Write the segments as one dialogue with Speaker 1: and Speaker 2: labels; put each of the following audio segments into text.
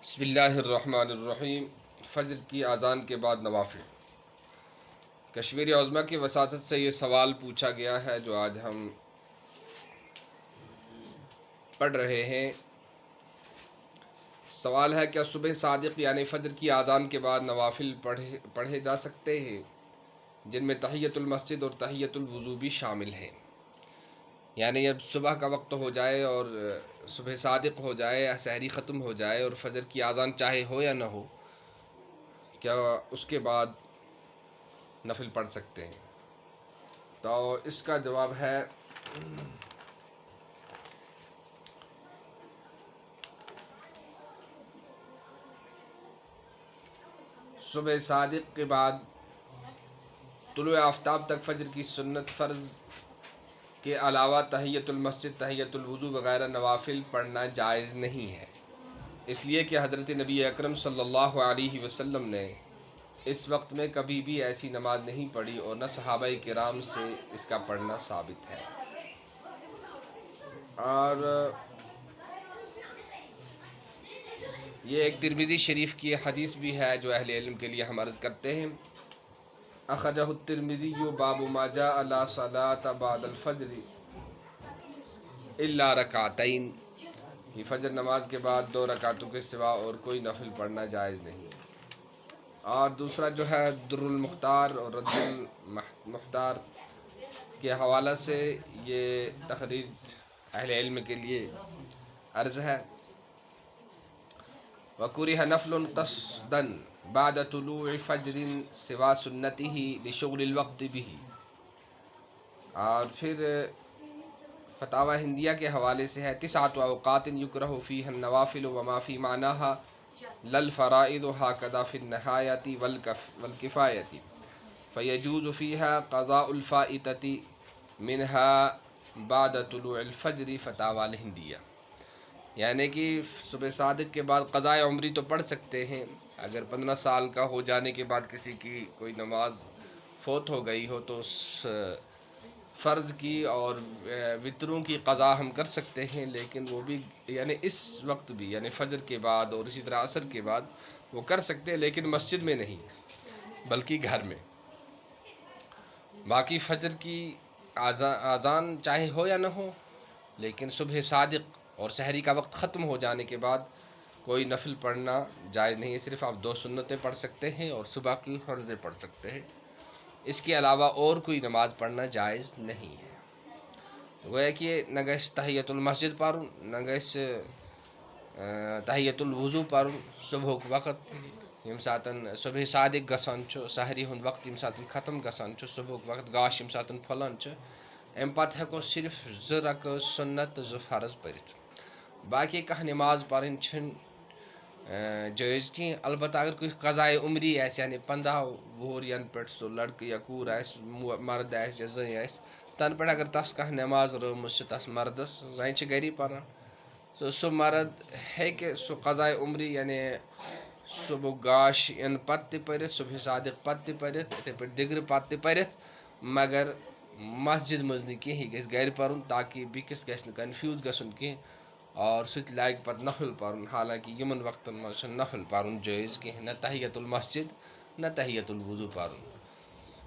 Speaker 1: بسم اللہ الرحمن الرحیم۔ فجر کی اذان کے بعد نوافل۔ کشمیر عظمیٰ کی وساطت سے یہ سوال پوچھا گیا ہے جو آج ہم پڑھ رہے ہیں۔ سوال ہے کیا صبح صادق یعنی فجر کی اذان کے بعد نوافل پڑھے جا سکتے ہیں جن میں تحیۃ المسجد اور تحیۃ الوضو بھی شامل ہیں؟ یعنی جب صبح کا وقت ہو جائے اور صبح صادق ہو جائے یا سحری ختم ہو جائے اور فجر کی اذان چاہے ہو یا نہ ہو، کیا اس کے بعد نفل پڑھ سکتے ہیں؟ تو اس کا جواب ہے صبح صادق کے بعد طلوع آفتاب تک فجر کی سنت فرض کے علاوہ تحیۃ المسجد، تحیۃ الوضو وغیرہ نوافل پڑھنا جائز نہیں ہے، اس لیے کہ حضرت نبی اکرم صلی اللہ علیہ وسلم نے اس وقت میں کبھی بھی ایسی نماز نہیں پڑھی اور نہ صحابہ کرام سے اس کا پڑھنا ثابت ہے۔ اور یہ ایک ترمذی شریف کی حدیث بھی ہے جو اہل علم کے لیے ہم عرض کرتے ہیں۔ اخرجہ الترمذی باب ما جاء لا صلاة بعد الفجر الا رکعتین، کہ فجر نماز کے بعد 2 رکعتوں کے سوا اور کوئی نفل پڑھنا جائز نہیں۔ اور دوسرا جو ہے در المختار اور رد المختار کے حوالہ سے یہ تقریر اہل علم کے لیے عرض ہے۔ وَكُرِهَ نَفْلٌ قَصْدًا بَعْدَ طُلُوعِ فَجْرٍ سِوَى سُنَّتِهِ لِشُغْلِ الْوَقْتِ بِهِ۔ اور پھر فتاوی ہندیہ کے حوالے سے ہے 9 اوقات یکرہ فیہ النوافل وما فی معناها للفرائض هكذا في النهایۃ والکفایۃ فیجوز فیها قضاء الفائتۃ منها بعد طلوع الفجر۔ فتاوی الہندیہ یعنی کہ صبح صادق کے بعد قضاء عمری تو پڑھ سکتے ہیں، اگر 15 سال کا ہو جانے کے بعد کسی کی کوئی نماز فوت ہو گئی ہو تو اس فرض کی اور وتروں کی قضا ہم کر سکتے ہیں، لیکن وہ بھی یعنی اس وقت بھی یعنی فجر کے بعد اور اسی طرح عصر کے بعد وہ کر سکتے ہیں، لیکن مسجد میں نہیں بلکہ گھر میں۔ باقی فجر کی اذان چاہے ہو یا نہ ہو، لیکن صبح صادق اور سحری کا وقت ختم ہو جانے کے بعد کوئی نفل پڑھنا جائز نہیں ہے، صرف آپ 2 سنتیں پڑھ سکتے ہیں اور صبح کی فرضیں پڑھ سکتے ہیں، اس کے علاوہ اور کوئی نماز پڑھنا جائز نہیں ہے۔ گویا کہ نہ گیس تحیۃ المسجد پارن نہ گیس تحیۃ الوضو پارن صبح وقت یم ساتن صبح صادق گژھان چھُ، سحری ہُنٛد وقت یم ساتن ختم گژھان چھُ، صبح وقت گاش یم ساتن پھۄلان چھُ، امہِ پتہٕ ہٮ۪کو صرف 2 رکعت سنت تہٕ 2 فرض پٔرِتھ۔ باقی کانٛہہ نماز پرٕنۍ چھِنہٕ جٲیز کینٛہہ، البتہ اگر کٲنٛسہِ قضائے عمری آسہِ یعنی 15 وُہُرین پٮ۪ٹھ سُہ لڑکہٕ یا کوٗر آسہِ، مرد آسہِ یا زٔنۍ آسہِ، تَنہٕ پٮ۪ٹھ اگر تس کانٛہہ نماز رٲومٕژ چھِ تس مردس، زنہِ چھِ گری پران، سُہ مرد ہیٚکہِ سُہ قضائے عمری یعنی صبح گاش یِنہٕ پتہٕ تہِ پٔرِتھ، صبح صادق پتہٕ تہِ پٔرِتھ، یِتھَے پٲٹھۍ دِگرٕ پتہٕ تہِ پٔرِتھ، مگر مسجد منٛز نہٕ کینٛہہ، یہِ گژھِ گرِ پرُن تاکہ بیٚکِس گژھِ نہٕ کنفیوٗز گژھُن کینٛہہ اور سُہ تہِ لاگہِ پتہٕ نفل پرُن، حالانکہ یِمن وقتن منٛز چھُنہٕ نفل پرُن جٲیز کینٛہہ، نہ تحیۃ المسجد نہ تحیۃ الوضو پرُن۔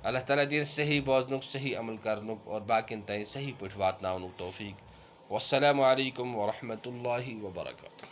Speaker 1: اللہ تعالیٰ دِیِن صحیح بوزنُک، صحیح عمل کرنُک اور باقین تام صحیح پٲٹھۍ واتناونُک توفیق۔ والسلام علیکم ورحمۃ اللہ وبرکاتہ۔